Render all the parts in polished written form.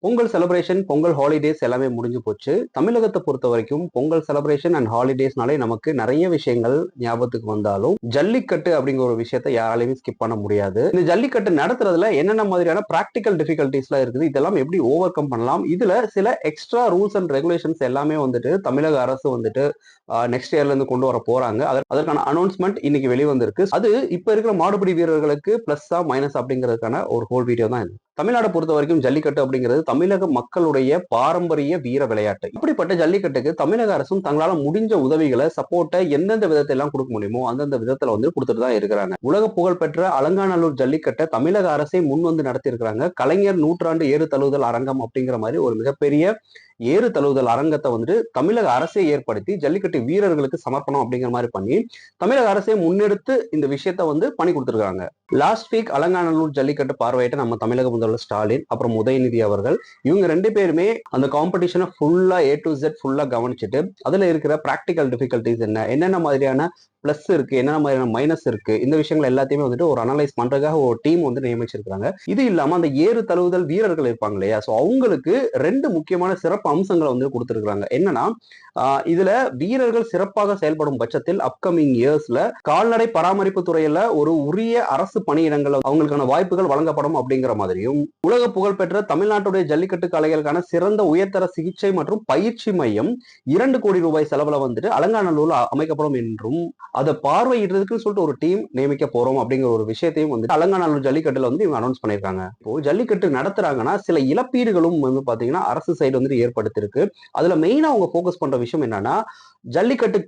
Pongal celebration, Pongal holidays எல்லாமே முடிஞ்சு போச்சு. தமிழகத்த பொறுத்தவரைக்கும் பொங்கல் செலிப்ரேஷன் அண்ட் ஹாலிடேஸ்னாலே நமக்கு நெறைய விஷயங்கள் ஞாபகத்துக்கு வந்தாலும், ஜல்லிக்கட்டு அப்படிங்கிற ஒரு விஷயத்த யாராலயுமே ஸ்கிப் பண்ண முடியாது. இந்த ஜல்லிக்கட்டு நடத்துறதுல என்னென்ன மாதிரியான பிராக்டிகல் டிஃபிகல்டீஸ்லாம் இருக்குது? இதெல்லாம் எப்படி ஓவர் கம் பண்ணலாம்? இதுல சில எக்ஸ்ட்ரா ரூல்ஸ் அண்ட் ரெகுலேஷன்ஸ் எல்லாமே வந்துட்டு தமிழக அரசு வந்துட்டு நெக்ஸ்ட் இயர்ல இருந்து கொண்டு வர போறாங்க. அதற்கான அனௌன்ஸ்மென்ட் இன்னைக்கு வெளிவந்திருக்கு. அது இப்ப இருக்கிற மாடுபிடி வீரர்களுக்கு பிளஸ்ஸா, மைனஸா அப்படிங்கிறதுக்கான ஒரு ஹோல் வீடியோ தான் இது. தமிழ்நாடு பொறுத்த வரைக்கும் ஜல்லிக்கட்டு அப்படிங்கிறது தமிழக மக்களுடைய பாரம்பரிய வீர விளையாட்டு. இப்படிப்பட்ட ஜல்லிக்கட்டுக்கு தமிழக அரசும் தங்களால முடிஞ்ச உதவிகளை, சப்போர்ட்டை எந்தெந்த விதத்தை எல்லாம் கொடுக்க முடியுமோ அந்தந்த விதத்துல வந்து கொடுத்துட்டு தான் இருக்கிறாங்க. உலக புகழ்பெற்ற அலங்காநல்லூர் ஜல்லிக்கட்டை தமிழக அரசே முன் வந்து நடத்தி இருக்கிறாங்க. கலைஞர் நூற்றாண்டு ஏறு தழுவுதல் அரங்கம் அப்படிங்கிற மாதிரி ஒரு மிகப்பெரிய ஏறு தழுவுதல் அரங்கத்தை வந்துட்டு தமிழக அரசே ஏற்படுத்தி ஜல்லிக்கட்டு வீரர்களுக்கு சமர்ப்பணம் அப்படிங்கிற மாதிரி பண்ணி தமிழக அரசே முன்னெடுத்து இந்த விஷயத்த வந்து பண்ணி கொடுத்துருக்காங்க. லாஸ்ட் வீக் அலங்காநல்லூர் ஜல்லிக்கட்டு பார்வையிட்ட நம்ம தமிழக முதல்வர் ஸ்டாலின், அப்புறம் உதயநிதி அவர்கள், இவங்க 2 பேருமே அந்த காம்படிஷனை ஃபுல்லா A to Z ஃபுல்லா கவனிச்சுட்டு அதுல இருக்கிற பிராக்டிகல் டிஃபிகல்டிஸ் என்னென்ன மாதிரியான பிளஸ் இருக்கு, என்னென்ன மாதிரியான மைனஸ் இருக்கு, இந்த விஷயங்கள் எல்லாத்தையுமே வந்துட்டு ஒரு அனலைஸ் பண்றதுக்காக ஒரு டீம் வந்து நியமிச்சிருக்காங்க. இது இல்லாம அந்த ஏறு தழுவுதல் வீரர்கள் இருப்பாங்க இல்லையா, சோ அவங்களுக்கு 2 முக்கியமான சிறப்பு அம்சங்களை வந்து கொடுத்திருக்காங்க. என்னன்னா, இதுல வீரர்கள் சிறப்பாக செயல்படும் பட்சத்தில் அப்கமிங் இயர்ஸ்ல கால்நடை பராமரிப்பு துறையில ஒரு உரிய அரசு பணியிடங்கள் அவங்களுக்கான வாய்ப்புகள் வழங்கப்படும் அப்படிங்கிற மாதிரியும், உலக புகழ்பெற்ற தமிழ்நாட்டுடைய ஜல்லிக்கட்டு காளைகளுக்கான சிறந்த உயர்தர சிகிச்சை மற்றும் பயிற்சி மையம் 2 கோடி ரூபாய் செலவுல வந்துட்டு அலங்காநல்லூர்ல அமைக்கப்படும் என்றும், அதை பார்வையிடுறதுக்கு சொல்லிட்டு ஒரு டீம் நியமிக்க போறோம் அப்படிங்கிற ஒரு விஷயத்தையும் வந்து அலங்காநல்லூர் ஜல்லிக்கட்டுல வந்து இவங்க அனௌன்ஸ் பண்ணிருக்காங்க. இப்போ ஜல்லிக்கட்டு நடத்துறாங்கன்னா சில இழப்பீடுகளும் வந்து பாத்தீங்கன்னா அரசு சைடு வந்து ஏற்படுத்திருக்கு. அதுல மெயினா அவங்க போக்கஸ் பண்ற விஷயம் என்னன்னா, ஜல்லிக்கட்டு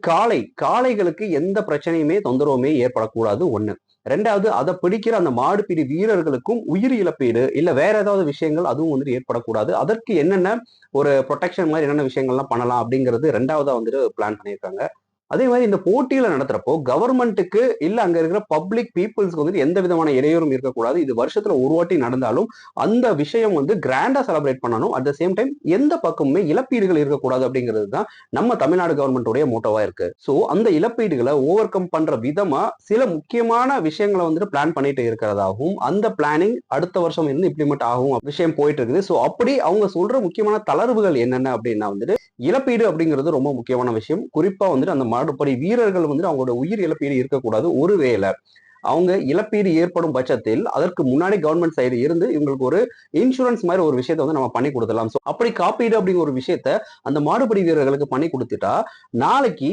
காளைகளுக்கு எந்த பிரச்சனையுமே தொந்தரவுமே ஏற்படக்கூடாது ஒண்ணு. 2வது, அதை பிடிக்கிற அந்த மாடுபிடி வீரர்களுக்கும் உயிர் இழப்பீடு இல்ல வேற ஏதாவது விஷயங்கள் அதுவும் வந்துட்டு ஏற்படக்கூடாது. அதற்கு என்னென்ன ஒரு ப்ரொடெக்ஷன் மாதிரி என்னென்ன விஷயங்கள்லாம் பண்ணலாம் அப்படிங்கிறது 2வதா வந்துட்டு பிளான் பண்ணியிருக்காங்க. அதே மாதிரி இந்த போட்டியில நடத்துறப்போ கவர்மெண்ட்டுக்கு இல்ல அங்க இருக்கிற பப்ளிக் பீப்புள்ஸ்க்கு வந்து எந்த விதமான இடையூறும் இருக்கக்கூடாது. இது வருஷத்துல ஒரு வாட்டி நடந்தாலும் அந்த விஷயம் வந்து கிராண்டா செலிப்ரேட் பண்ணணும். அட் த சேம் டைம் எந்த பக்கமுமே இழப்பீடுகள் இருக்கக்கூடாது அப்படிங்கிறது தான் நம்ம தமிழ்நாடு கவர்மெண்டோடைய மோட்டோவா இருக்கு. சோ அந்த இழப்பீடுகளை ஓவர் கம் பண்ற விதமா சில முக்கியமான விஷயங்களை வந்துட்டு பிளான் பண்ணிட்டு இருக்கிறதாகவும், அந்த பிளானிங் அடுத்த வருஷம் இருந்து இம்ப்ளிமெண்ட் ஆகும் விஷயம் போயிட்டு இருக்குது. சோ அப்படி அவங்க சொல்ற முக்கியமான தளர்வுகள் என்னென்ன அப்படின்னா வந்துட்டு, இழப்பீடு அப்படிங்கிறது ரொம்ப முக்கியமான விஷயம். குறிப்பா வந்துட்டு அந்த மாடுபடி வீரர்கள் வந்துட்டு அவங்களோட உயிர் இழப்பீடு இருக்கக்கூடாது. ஒருவேளை அவங்க இழப்பீடு ஏற்படும் பட்சத்தில் அதற்கு முன்னாடி கவர்மெண்ட் சைடு இருந்து இவங்களுக்கு ஒரு இன்சூரன்ஸ் மாதிரி ஒரு விஷயத்த வந்து நம்ம பண்ணி கொடுத்துடலாம். ஸோ அப்படி காப்பீடு அப்படிங்கிற ஒரு விஷயத்த அந்த மாடுபடி வீரர்களுக்கு பண்ணி கொடுத்துட்டா நாளைக்கு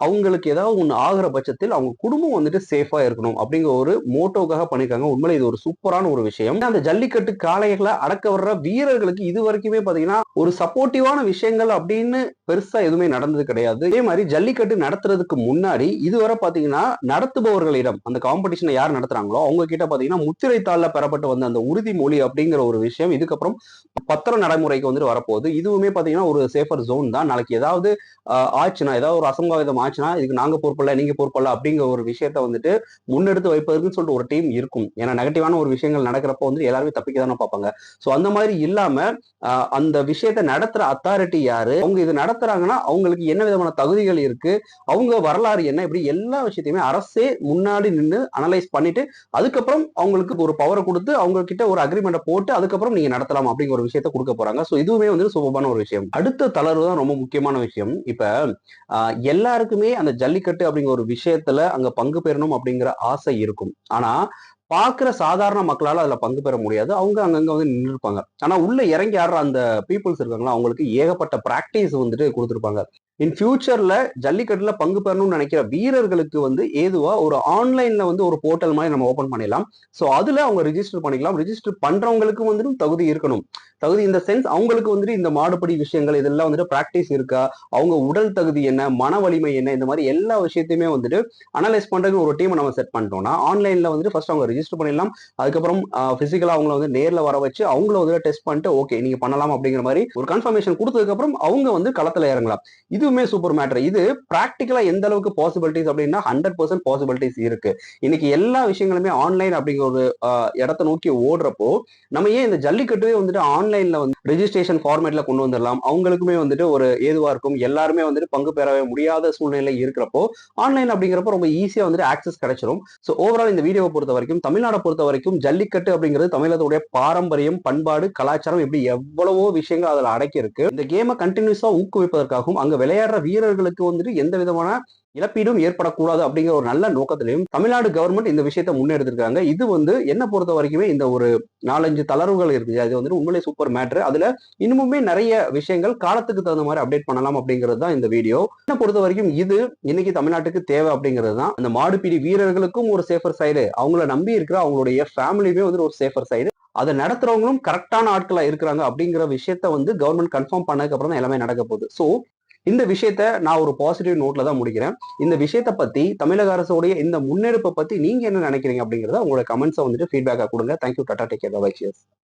அவங்களுக்கு ஏதாவது ஒன்று ஆகிற பட்சத்தில் அவங்க குடும்பம் வந்துட்டு சேஃபா இருக்கணும் அப்படிங்கிற ஒரு மோட்டோக்காக பண்ணிருக்காங்க. உண்மையில இது ஒரு சூப்பரான ஒரு விஷயம். அந்த ஜல்லிக்கட்டு காளைகளை அடக்க வர்ற வீரர்களுக்கு இது வரைக்குமே பாத்தீங்கன்னா ஒரு சப்போர்ட்டிவான விஷயங்கள் அப்படின்னு பெருசா எதுவுமே நடந்தது கிடையாது. இதே மாதிரி ஜல்லிக்கட்டு நடத்துறதுக்கு முன்னாடி இதுவரை பாத்தீங்கன்னா நடத்துபவர்களிடம் அந்த காம்படிஷனை யார் நடத்துறாங்களோ அவங்க கிட்ட பாத்தீங்கன்னா முத்திரை தாள்ல பெறப்பட்டு வந்த அந்த உறுதிமொழி அப்படிங்கிற ஒரு விஷயம் இதுக்கப்புறம் பத்திர நடைமுறைக்கு வந்துட்டு வரப்போகுது. இதுவுமே பாத்தீங்கன்னா ஒரு சேஃபர் ஜோன் தான். நாளைக்கு ஏதாவது ஆச்சுன்னா, ஏதாவது ஒரு அசம்பாவிதம் ஆச்சுன்னா இதுக்கு நாங்க பொறுப்பல்ல, நீங்க பொறுப்பல்ல அப்படிங்கிற ஒரு விஷயத்த வந்துட்டு முன்னெடுத்து வைப்பதற்குன்னு சொல்லிட்டு ஒரு டீம் இருக்கும். ஏன்னா நெகட்டிவான ஒரு விஷயங்கள் நடக்கிறப்போ வந்து எல்லாருமே தப்பிக்க தானே பார்ப்பாங்க. சோ அந்த மாதிரி இல்லாம அந்த விஷயத்த நடத்துற அத்தாரிட்டி யாரு, அவங்க இது நடத்துறாங்கன்னா அவங்களுக்கு என்ன விதமான தகுதிகள் இருக்கு, அவங்க வரலாறு என்ன, இப்படி எல்லா விஷயத்தையுமே அரசே முன்னாடி நின்று அனலைஸ் பண்ணிட்டு அதுக்கப்புறம் அவங்களுக்கு ஒரு பவரை கொடுத்து அவங்க கிட்ட ஒரு அக்ரிமெண்ட்டை போட்டு அதுக்கப்புறம் நீங்க நடத்தலாம் அப்படிங்கிற ஒரு விஷயத்த கொடுக்க போறாங்க. சோ இதுவுமே வந்து சூப்பரான ஒரு விஷயம். அடுத்த தளர்வு தான் ரொம்ப முக்கியமான விஷயம். இப்ப எல்லாருக்குமே அந்த ஜல்லிக்கட்டு அப்படிங்கிற ஒரு விஷயத்துல அங்க பங்கு பெறணும் அப்படிங்கிற ஆசை இருக்கும். ஆனா பாக்குற சாதாரண மக்களால அதுல பங்கு பெற முடியாது. அவங்க அங்கங்க வந்து நின்று இருப்பாங்க. ஆனா உள்ள இறங்கி ஆடுற அந்த பீப்புள்ஸ் இருக்காங்களா, அவங்களுக்கு ஏகப்பட்ட பிராக்டிஸ் வந்துட்டு கொடுத்துருப்பாங்க. இன் ஃபியூச்சர்ல ஜல்லிக்கட்டுல பங்கு பெறணும்னு நினைக்கிற வீரர்களுக்கு வந்து ஏதுவா ஒரு ஆன்லைன்ல வந்து ஒரு போர்ட்டல் மாதிரி நம்ம ஓபன் பண்ணிடலாம். சோ அதுல அவங்க ரிஜிஸ்டர் பண்ணிக்கலாம். ரிஜிஸ்டர் பண்றவங்களுக்கு வந்துட்டு தகுதி இருக்கணும். தகுதி இந்த சென்ஸ் அவங்களுக்கு வந்துட்டு இந்த மாடுபடி விஷயங்கள் இதெல்லாம் வந்துட்டு பிராக்டிஸ் இருக்கா, அவங்க உடல் தகுதி என்ன, மன வலிமை என்ன, இந்த மாதிரி எல்லா விஷயத்தையுமே வந்துட்டு அனலைஸ் பண்றதுக்கு ஒரு டீம் நம்ம செட் பண்ணிட்டோம்னா ஆன்லைன்ல வந்துட்டு ஃபர்ஸ்ட் அவங்க ரிஜிஸ்டர் பண்ணிடலாம். அதுக்கப்புறம் பிசிக்கலா அவங்கள வந்து நேர்ல வர வச்சு அவங்கள வந்து டெஸ்ட் பண்ணிட்டு ஓகே நீங்க பண்ணலாம் அப்படிங்கிற மாதிரி ஒரு கன்ஃபர்மேஷன் கொடுத்ததுக்கு அப்புறம் அவங்க வந்து களத்துல இறங்கலாம். இது இதுவுமே சூப்பர் மேட்டர். இது பிராக்டிகலா எந்த அளவுக்கு பாசிபிலிட்டிஸ் அப்படின்னா 100% பாசிபிலிட்டிஸ் இருக்கு. இன்னைக்கு எல்லா விஷயங்களுமே ஆன்லைன் அப்படிங்கிற ஒரு இடத்தை நோக்கி ஓடுறப்போ நம்ம ஏன் இந்த ஜல்லிக்கட்டுவே வந்துட்டு ஆன்லைன்ல வந்து ரெஜிஸ்ட்ரேஷன் ஃபார்மேட்ல கொண்டு வந்துடலாம். அவங்களுக்குமே வந்துட்டு ஒரு ஏதுவா இருக்கும். எல்லாருமே வந்துட்டு பங்கு பெறவே முடியாத சூழ்நிலை இருக்கிறப்போ ஆன்லைன் அப்படிங்கிறப்போ ரொம்ப ஈஸியா வந்துட்டு ஆக்சஸ் கிடைச்சிரும். ஸோ ஓவரால் இந்த வீடியோவை பொறுத்த வரைக்கும், தமிழ்நாடை பொறுத்த வரைக்கும் ஜல்லிக்கட்டு அப்படிங்கிறது தமிழகத்துடைய பாரம்பரியம், பண்பாடு, கலாச்சாரம் இப்படி எவ்வளவோ விஷயங்கள் அதுல அடக்கி இருக்கு. இந்த கேமை கண்டினியூஸா ஊக்குவிப்பதற்காகவும் அங்க விளையாடுற வீரர்களுக்கு வந்துட்டு எந்த விதமான இழப்பீடும் ஏற்படக்கூடாது அப்படிங்கிற ஒரு நல்ல நோக்கத்திலையும் தமிழ்நாடு கவர்மெண்ட் இந்த விஷயத்தை முன்னெடுத்திருக்காங்க. இது வந்து என்ன பொறுத்த வரைக்குமே இந்த ஒரு 4-5 தளர்வுகள் இருக்கு. அது வந்து உண்மையிலே சூப்பர் மேட்ரு. அதுல இன்னுமுமே நிறைய விஷயங்கள் காலத்துக்கு தகுந்த மாதிரி அப்டேட் பண்ணலாம் அப்படிங்கிறது தான் இந்த வீடியோ. என்ன பொறுத்த வரைக்கும் இது இன்னைக்கு தமிழ்நாட்டுக்கு தேவை அப்படிங்கிறது தான். அந்த மாடுபிடி வீரர்களுக்கும் ஒரு சேஃபர் சைடு, அவங்கள நம்பி இருக்கிற அவங்களுடைய ஃபேமிலியுமே வந்து ஒரு சேஃபர் சைடு, அதை நடத்துறவங்களும் கரெக்டான ஆட்களா இருக்கிறாங்க அப்படிங்கிற விஷயத்த வந்து கவர்மெண்ட் கன்ஃபார்ம் பண்ணதுக்கு அப்புறம் தான் எல்லாமே நடக்க போகுது. ஸோ இந்த விஷயத்த நான் ஒரு பாசிட்டிவ் நோட்ல தான் முடிக்கிறேன். இந்த விஷயத்தை பத்தி தமிழக அரசுடைய இந்த முன்னெடுப்பை பத்தி நீங்க என்ன நினைக்கிறீங்க அப்படிங்கறத உங்களோட கமெண்ட்ஸை வந்துட்டு ஃபீட்பேக்கா கொடுங்க. Thank you. Tata, take care, bye, cheers.